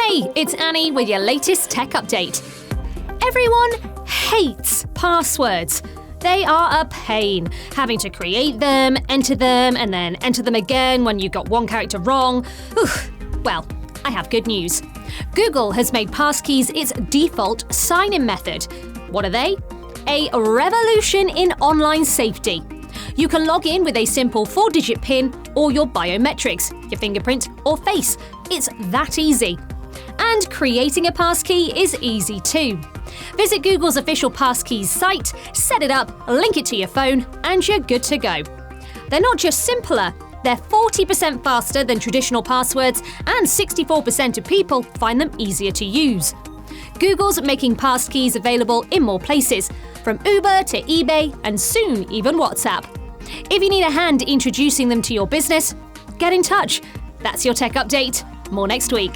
Hey, it's Annie with your latest tech update. Everyone hates passwords. They are a pain, having to create them, enter them, and then enter them again when you got one character wrong. Well, I have good news. Google has made Passkeys its default sign-in method. What are they? A revolution in online safety. You can log in with a simple 4-digit PIN or your biometrics, your fingerprint or face. It's that easy. And creating a passkey is easy too. Visit Google's official Passkeys site, set it up, link it to your phone, and you're good to go. They're not just simpler, they're 40% faster than traditional passwords, and 64% of people find them easier to use. Google's making passkeys available in more places, from Uber to eBay, and soon even WhatsApp. If you need a hand introducing them to your business, get in touch. That's your tech update. More next week.